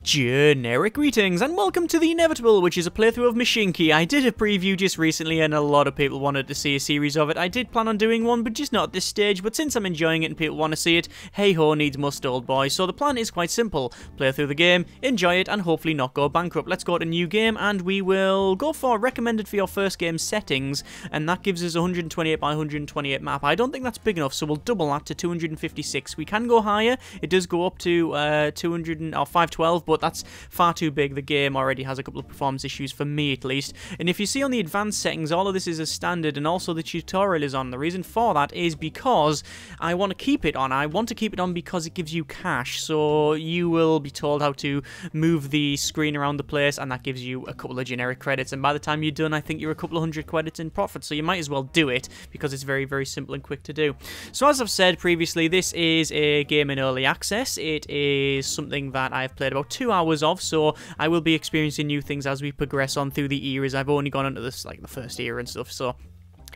Generic greetings and welcome to The Inevitable, which is a playthrough of Mashinky. I did a preview just recently and a lot of people wanted to see a series of it. I did plan on doing one, but just not at this stage, but since I'm enjoying it and people want to see it, hey ho, needs must, old boy. So the plan is quite simple. Play through the game, enjoy it, and hopefully not go bankrupt. Let's go to new game, and we will go for recommended for your first game settings, and that gives us a 128 by 128 map. I don't think that's big enough, so we'll double that to 256. We can go higher. It does go up to 512, but that's far too big. The game already has a couple of performance issues, for me at least. And if you see on the advanced settings, all of this is as standard, and also the tutorial is on. The reason for that is because I want to keep it on. I want to keep it on because it gives you cash, so you will be told how to move the screen around the place, and that gives you a couple of generic credits, and by the time you're done, I think you're a couple of hundred credits in profit, so you might as well do it, because it's very, very simple and quick to do. So as I've said previously, this is a game in early access. It is something that I've played about 2 hours of, so I will be experiencing new things as we progress on through the eras. I've only gone into this, like, the first era and stuff, so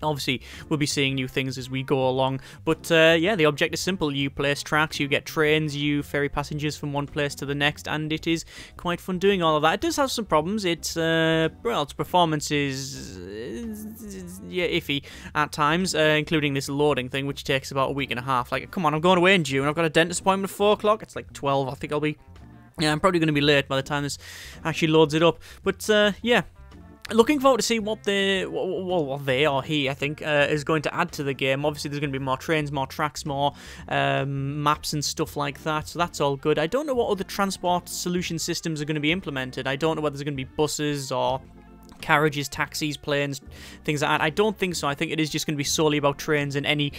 obviously we'll be seeing new things as we go along, but yeah, the object is simple. You place tracks, you get trains, you ferry passengers from one place to the next, and it is quite fun doing all of that. It does have some problems. It's well, its performance is yeah, iffy at times, including this loading thing, which takes about a week and a half. Like, come on, I'm going away in June, I've got a dentist appointment at 4 o'clock, it's like 12, I think I'll be, yeah, I'm probably going to be late by the time this actually loads it up, but yeah. Looking forward to see what they or he, I think, is going to add to the game. Obviously, there's going to be more trains, more tracks, more maps and stuff like that, so that's all good. I don't know what other transport solution systems are going to be implemented. I don't know whether there's going to be buses or carriages, taxis, planes, things like that. I don't think so. I think it is just going to be solely about trains and any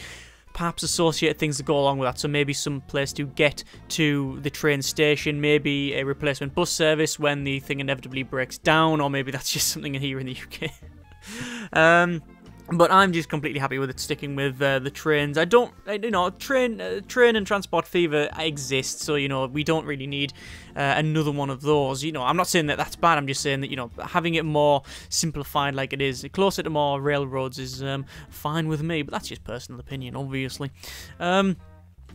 perhaps associated things that go along with that, so maybe some place to get to the train station, maybe a replacement bus service when the thing inevitably breaks down, or maybe that's just something here in the UK. But I'm just completely happy with it sticking with the trains. You know, train and transport fever exists, so, you know, we don't really need another one of those. You know, I'm not saying that that's bad, I'm just saying that, you know, having it more simplified like it is, closer to more railroads is fine with me, but that's just personal opinion, obviously.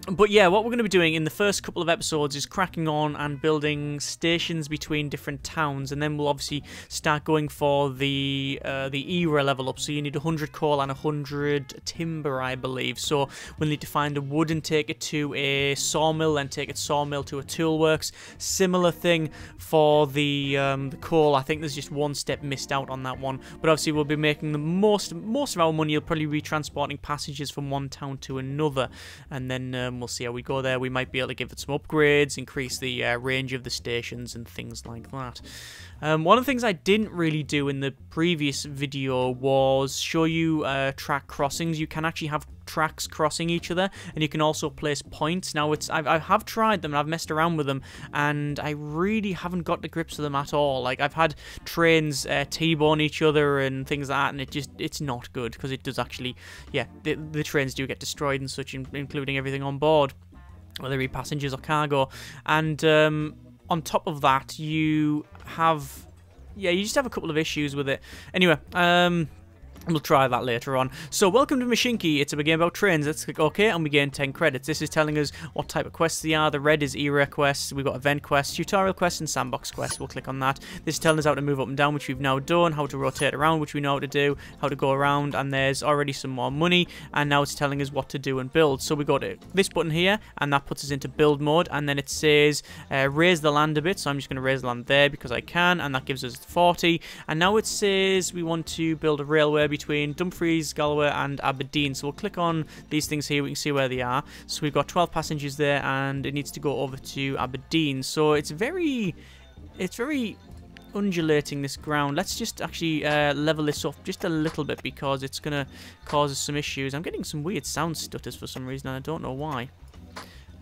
But yeah, what we're going to be doing in the first couple of episodes is cracking on and building stations between different towns, and then we'll obviously start going for the era level up. So you need 100 coal and 100 timber, I believe. So we'll need to find a wood and take it to a sawmill, and take it sawmill to a toolworks. Similar thing for the coal. I think there's just one step missed out on that one. But obviously we'll be making the most of our money. You'll probably be transporting passengers from one town to another, and then we'll see how we go there. We might be able to give it some upgrades, increase the range of the stations and things like that. One of the things I didn't really do in the previous video was show you track crossings. You can actually have tracks crossing each other, and you can also place points. Now, I have tried them and I've messed around with them, and I really haven't got the grips of them at all. Like, I've had trains T-bone each other and things like that, and it's not good, because it does actually, yeah, the trains do get destroyed and such, including everything on board, whether it be passengers or cargo. And on top of that, you have, yeah, you just have a couple of issues with it. Anyway, we'll try that later on. So, welcome to Mashinky. It's a game about trains. Let's click OK, and we gain 10 credits. This is telling us what type of quests they are. The red is era quests. We've got event quests, tutorial quests, and sandbox quests. We'll click on that. This is telling us how to move up and down, which we've now done, how to rotate around, which we know how to do, how to go around, and there's already some more money, and now it's telling us what to do and build. So we go to this button here, and that puts us into build mode, and then it says raise the land a bit, so I'm just going to raise the land there because I can, and that gives us 40, and now it says we want to build a railway between Dumfries, Galway and Aberdeen. So we'll click on these things here, we can see where they are. So we've got 12 passengers there, and it needs to go over to Aberdeen. So it's very undulating, this ground. Let's just actually level this up just a little bit, because it's going to cause us some issues. I'm getting some weird sound stutters for some reason, and I don't know why.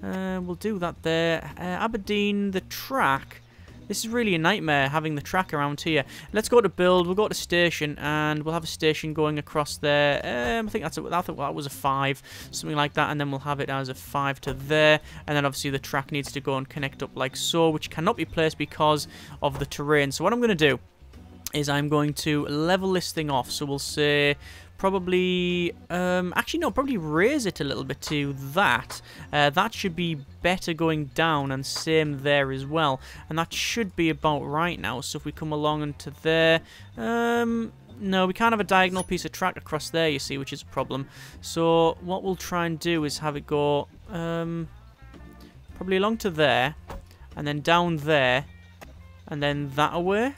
We'll do that there. Aberdeen, the track. This is really a nightmare, having the track around here. Let's go to build, we'll go to station, and we'll have a station going across there. I think that was a 5, something like that, and then we'll have it as a 5 to there, and then obviously the track needs to go and connect up like so, which cannot be placed because of the terrain. So what I'm going to do is I'm going to level this thing off. So we'll say probably, actually no, probably raise it a little bit to that. That should be better going down, and same there as well. And that should be about right now. So if we come along into there, no, we can't have a diagonal piece of track across there, you see, which is a problem. So what we'll try and do is have it go, probably along to there, and then down there, and then that away.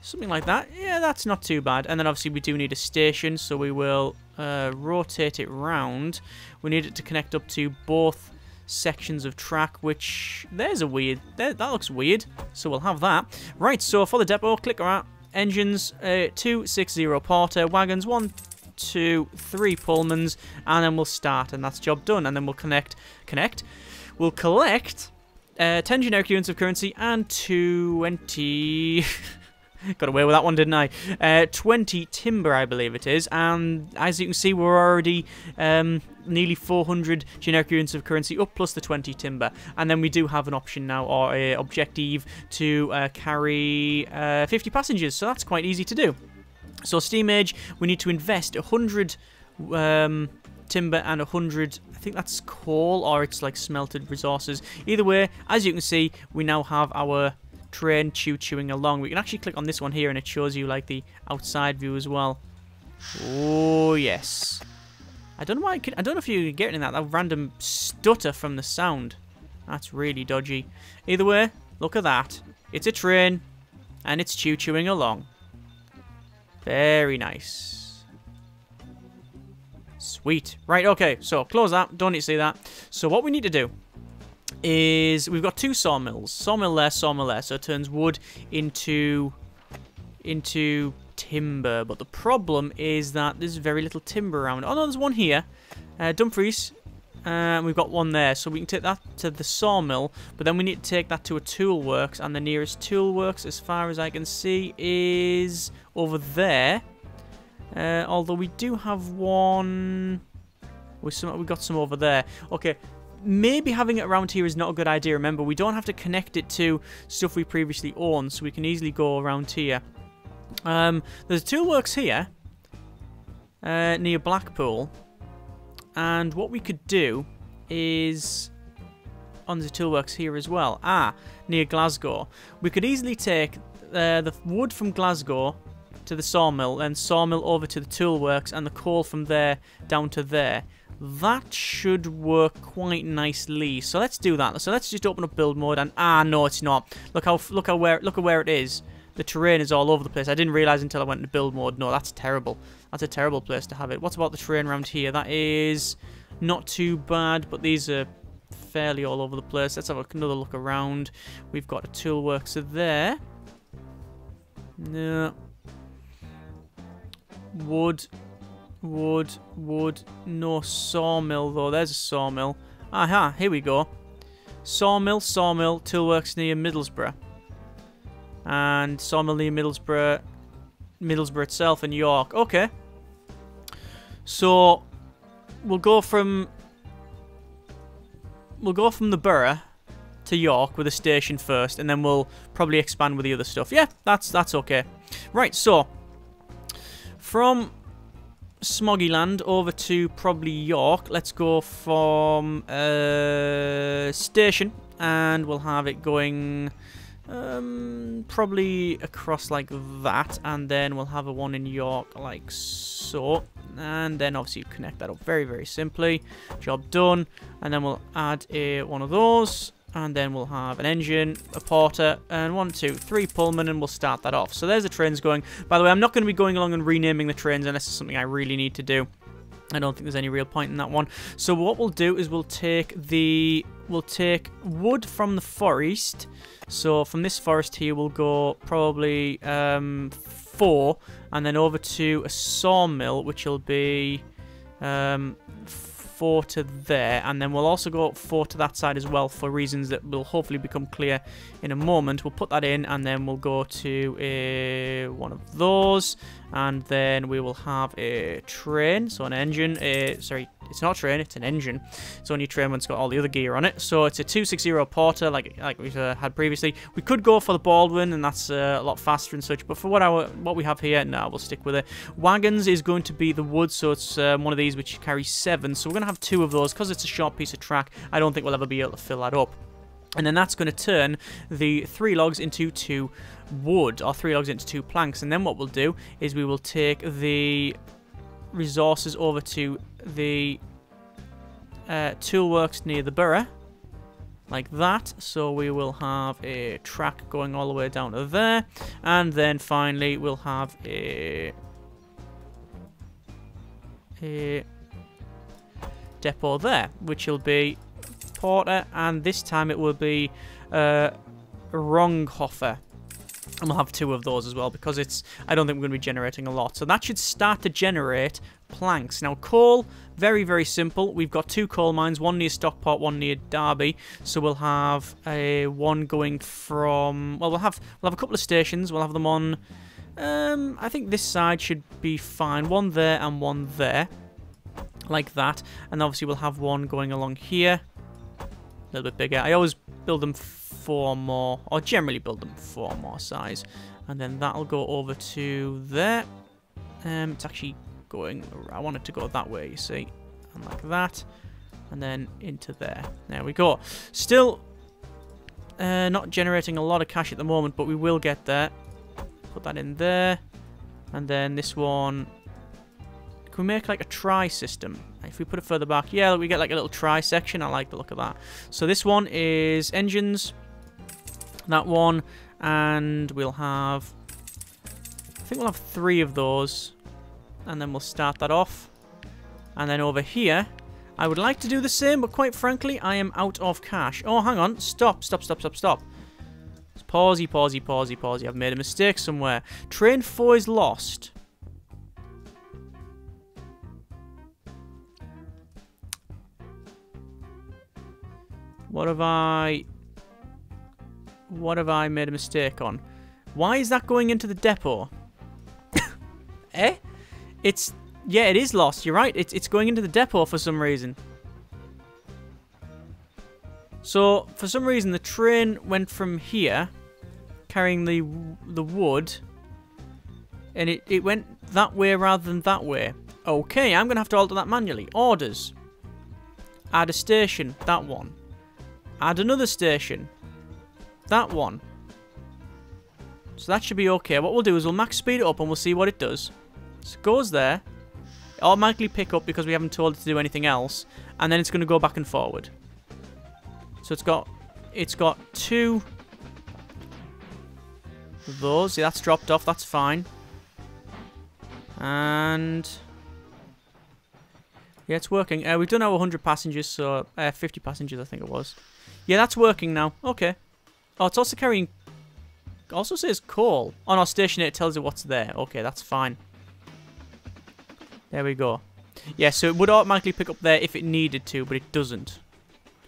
Something like that. Yeah, that's not too bad. And then obviously we do need a station, so we will rotate it round. We need it to connect up to both sections of track, which there's a weird, that looks weird, so we'll have that. Right, so for the depot, click around engines, 260 Porter, wagons 1, 2, 3 Pullmans, and then we'll start, and that's job done. And then we'll we'll collect 10 generic units of currency and 20 got away with that one, didn't I? 20 timber, I believe it is. And as you can see, we're already nearly 400 generic units of currency up, plus the 20 timber. And then we do have an option now, or a objective, to carry 50 passengers. So that's quite easy to do. So steam age, we need to invest 100 timber and 100, I think that's coal, or it's like smelted resources. Either way, as you can see, we now have our train chewing along. We can actually click on this one here and it shows you like the outside view as well. Oh yes. I don't know why I don't know if you're getting that random stutter from the sound. That's really dodgy. Either way, look at that. It's a train and it's chewing along. Very nice. Sweet. Right, okay, so close that. Don't need to see that. So what we need to do is we've got 2 sawmills. Sawmill there, so it turns wood into timber. But the problem is that there's very little timber around. Oh no, there's one here. Dumfries. We've got one there, so we can take that to the sawmill, but then we need to take that to a tool works, and the nearest tool works, as far as I can see, is over there. Although we do have one. We got some over there. Okay. Maybe having it around here is not a good idea. Remember, we don't have to connect it to stuff we previously owned, so we can easily go around here. There's a toolworks here, near Blackpool, and what we could do is on the toolworks here as well. Near Glasgow, we could easily take the wood from Glasgow to the sawmill, and sawmill over to the toolworks, and the coal from there down to there. That should work quite nicely. So let's do that. So let's just open up build mode, and no, it's not. Look at where it is. The terrain is all over the place. I didn't realize until I went into build mode. No, that's terrible. That's a terrible place to have it. What about the terrain around here? That is not too bad, but these are fairly all over the place. Let's have another look around. We've got a toolworks there. No. Wood. No sawmill though. There's a sawmill. Aha, here we go. Sawmill, toolworks near Middlesbrough. And sawmill near Middlesbrough itself in York. Okay. So we'll go from the borough to York with a station first, and then we'll probably expand with the other stuff. Yeah, that's okay. Right, so from Smoggyland over to probably York. Let's go from station, and we'll have it going probably across like that, and then we'll have a one in York like so, and then obviously connect that up very, very simply. Job done. And then we'll add one of those, and then we'll have an engine, a porter, and 1, 2, 3 Pullman, and we'll start that off. So there's the trains going. By the way, I'm not going to be going along and renaming the trains unless it's something I really need to do. I don't think there's any real point in that one. So what we'll do is we'll take wood from the forest. So from this forest here, we'll go probably 4, and then over to a sawmill, which will be 4 to there, and then we'll also go 4 to that side as well for reasons that will hopefully become clear in a moment. We'll put that in, and then we'll go to one of those, and then we will have a train, so an engine, it's not a train, it's an engine. It's only a train when it's got all the other gear on it. So it's a 260 Porter, like we've had previously. We could go for the Baldwin, and that's a lot faster and such. But for what we have here, no, we'll stick with it. Wagons is going to be the wood, so it's one of these which carries 7. So we're going to have 2 of those because it's a short piece of track. I don't think we'll ever be able to fill that up. And then that's going to turn the 3 logs into 2 wood, or 3 logs into 2 planks. And then what we'll do is we will take the resources over to the toolworks near the borough, like that. So we will have a track going all the way down to there. And then finally we'll have a depot there, which will be Porter, and this time it will be Ronghofer. And we'll have 2 of those as well, because I don't think we're going to be generating a lot. So that should start to generate planks. Now, coal, very, very simple. We've got 2 coal mines, one near Stockport, one near Derby. So we'll have one going from... Well, we'll have a couple of stations. We'll have them on... I think this side should be fine. One there and one there. Like that. And obviously we'll have one going along here. A little bit bigger. I always build them 4 more, or generally build them 4 more size, and then that'll go over to there. It's actually going, I want it to go that way, you see, and like that, and then into there. There we go. Still not generating a lot of cash at the moment, but we will get there. Put that in there, and then this one. Can we make like a try system? If we put it further back, yeah, we get like a little try section. I like the look of that. So this one is engines, that one, and we'll have, I think we'll have 3 of those, and then we'll start that off. And then over here, I would like to do the same, but quite frankly, I am out of cash. Oh, hang on, stop. Pausey. I've made a mistake somewhere. Train 4 is lost. What have I made a mistake on? Why is that going into the depot? Eh? Yeah, it is lost. You're right. It's going into the depot for some reason. So for some reason the train went from here, carrying the wood, and it went that way rather than that way. Okay, I'm gonna have to alter that manually. Orders. Add a station. That one. Add another station. That one. So that should be okay. What we'll do is we'll max speed it up and we'll see what it does. So it goes there. It automatically pick up because we haven't told it to do anything else. And then it's going to go back and forward. So it's got 2 of those. Yeah, that's dropped off. That's fine. And... yeah, it's working. We've done our 100 passengers, so 50 passengers I think it was. Yeah, that's working now. Okay. Oh, it's also carrying... also says coal. On our station it tells you what's there. Okay, that's fine. There we go. Yeah, so it would automatically pick up there if it needed to, but it doesn't.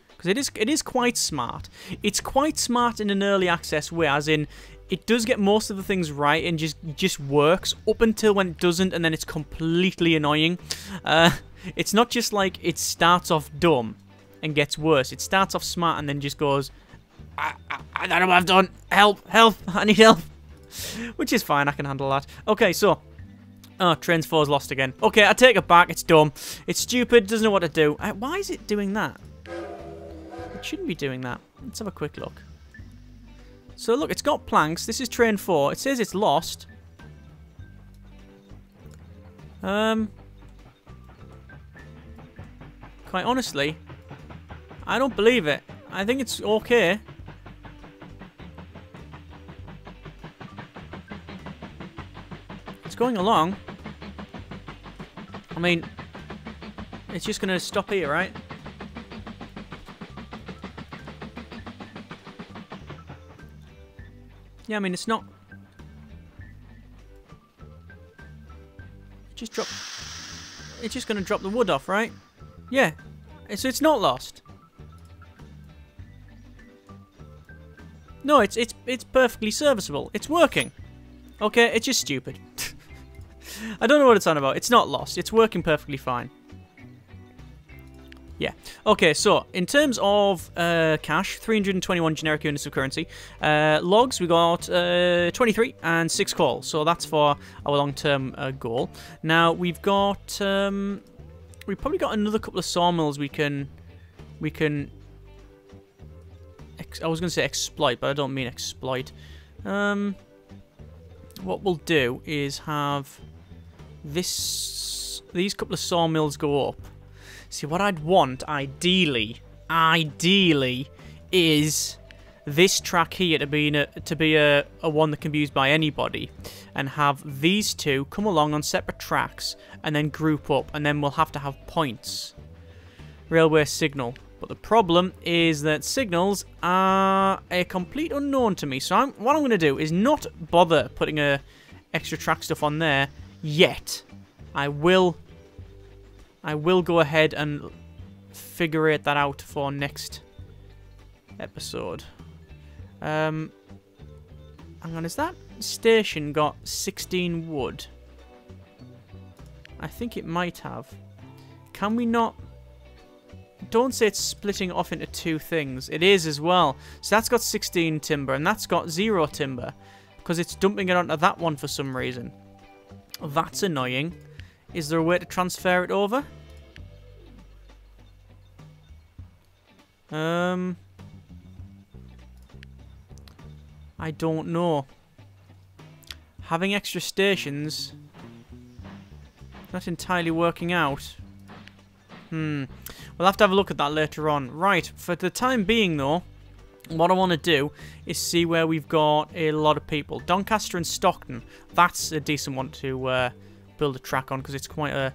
Because it is quite smart. It's quite smart in an early access way, as in... it does get most of the things right and just works up until when it doesn't, and then it's completely annoying. It's not just like it starts off dumb and gets worse. It starts off smart and then just goes, I don't know what I've done. Help, I need help. Which is fine, I can handle that. Okay, so, oh, Trains 4's lost again. Okay, I take it back, it's dumb. It's stupid, doesn't know what to do. Why is it doing that? It shouldn't be doing that. Let's have a quick look. So look, it's got planks. This is Train 4. It says it's lost. Quite honestly, I don't believe it. I think it's okay. It's going along. I mean, it's just going to stop here, right? Yeah, I mean, it's not... just drop... it's just going to drop the wood off, right? Yeah. So it's not lost. No, it's perfectly serviceable. It's working. Okay, it's just stupid. I don't know what it's on about. It's not lost. It's working perfectly fine. Yeah. Okay, so in terms of cash, 321 generic units of currency. Logs, we got 23 and 6 coal. So that's for our long-term goal. Now, we've got... we've probably got another couple of sawmills we can... I was going to say exploit, but I don't mean exploit. What we'll do is have these couple of sawmills go up. See, what I'd want, ideally, is this track here to be a one that can be used by anybody, and have these two come along on separate tracks and then group up, and then we'll have to have points. Railway signal. But the problem is that signals are a complete unknown to me. So what I'm going to do is not bother putting extra track stuff on there yet. I will go ahead and figure that out for next episode. Hang on, is that station got 16 wood? I think it might have. Can we not... Don't say it's splitting off into two things. It is as well. So that's got 16 timber, and that's got 0 timber. Because it's dumping it onto that one for some reason. That's annoying. Is there a way to transfer it over? I don't know. Having extra stations... not entirely working out. We'll have to have a look at that later on. Right, for the time being though, what I want to do is see where we've got a lot of people. Doncaster and Stockton. That's a decent one to build a track on because it's quite a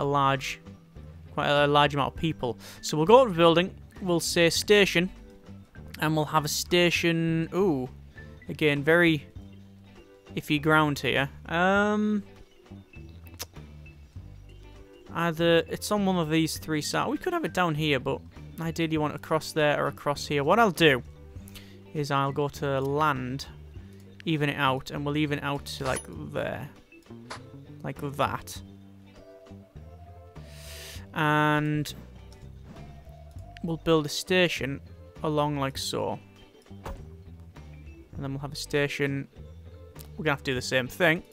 large amount of people. So we'll go to the building. We'll say station, and we'll have a station. Ooh, again, very iffy ground here. Either it's on one of these three sides. We could have it down here, but ideally you want it across there or across here. What I'll do is I'll go to land, even it out, and we'll even it out to like there. Like that. And we'll build a station along like so. And then we'll have a station. We're going to have to do the same thing.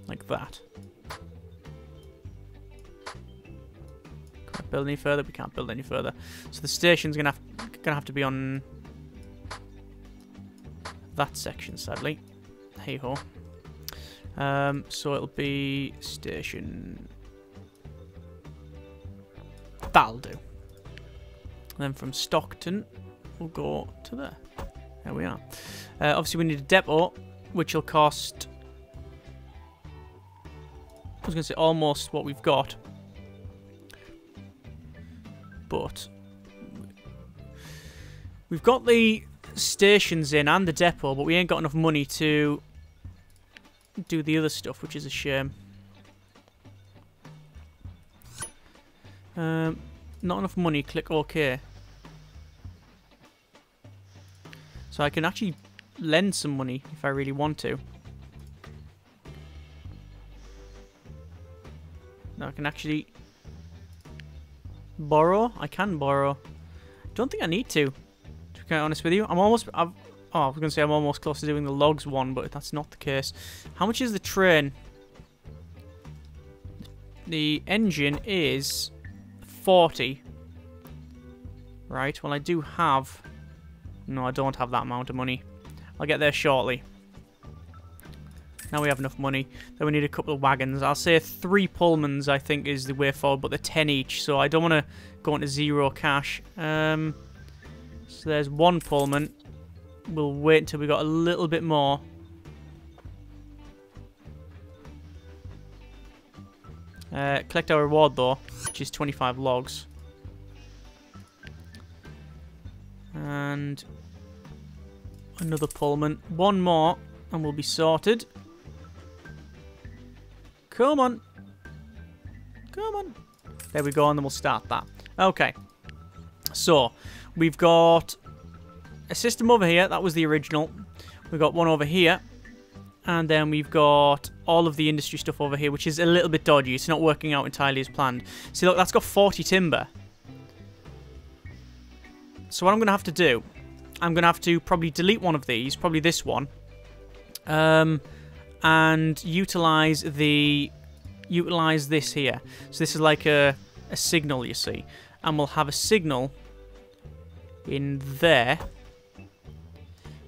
Like that. Can't build any further. We can't build any further. So the station's gonna have to be on that section, sadly. Hey ho. So it'll be station. That'll do. And then from Stockton, we'll go to there. There we are. Obviously, we need a depot, which will cost. I was going to say almost what we've got, but we've got the stations in and the depot, but we ain't got enough money to do the other stuff, which is a shame. Not enough money, click OK. So I can actually lend some money if I really want to. Now I can actually borrow. I can borrow. Don't think I need to be quite honest with you. I was going to say I'm almost close to doing the logs one, but that's not the case. How much is the train? The engine is 40. Right, well I do have... No, I don't have that amount of money. I'll get there shortly. Now we have enough money. Then we need a couple of wagons. I'll say 3 Pullmans, I think, is the way forward, but they're 10 each, so I don't want to go into 0 cash. So there's 1 Pullman. We'll wait until we got a little bit more. Collect our reward, though, which is 25 logs. And another Pullman. 1 more, and we'll be sorted. Come on. Come on. There we go, and then we'll start that. Okay. So, we've got a system over here. That was the original. We've got one over here. And then we've got all of the industry stuff over here, which is a little bit dodgy. It's not working out entirely as planned. See, look, that's got 40 timber. So what I'm going to have to do, I'm going to have to probably delete one of these, probably this one, and utilize this here. So this is like a signal, you see, and we'll have a signal in there.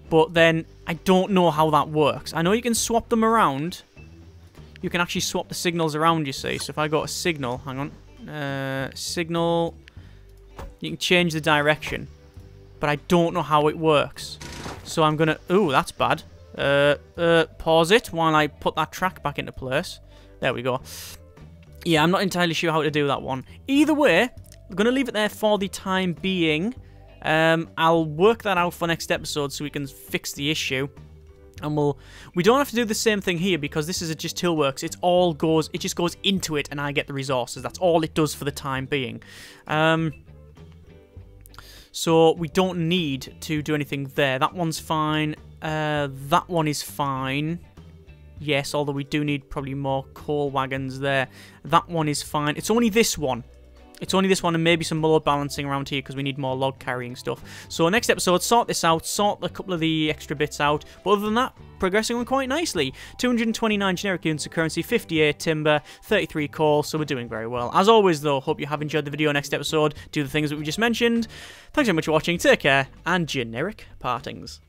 But then I don't know how that works. I know you can swap them around. You can actually swap the signals around, you see. So if I go to signal, hang on, signal. You can change the direction, but I don't know how it works. So I'm gonna... Ooh, that's bad. Pause it while I put that track back into place. There we go. Yeah, I'm not entirely sure how to do that one. Either way, I'm gonna leave it there for the time being. I'll work that out for next episode so we can fix the issue. And we don't have to do the same thing here because this is just Toolworks. It just goes into it and I get the resources. That's all it does for the time being. So we don't need to do anything there. That one's fine. That one is fine. Yes, although we do need probably more coal wagons there. That one is fine. It's only this one. It's only this one and maybe some load balancing around here because we need more log carrying stuff. So next episode, sort this out, sort a couple of the extra bits out. But other than that, progressing on quite nicely. 229 generic units of currency, 58 timber, 33 coal, so we're doing very well. As always though, hope you have enjoyed the video. Next episode, do the things that we just mentioned. Thanks very much for watching, take care, and generic partings.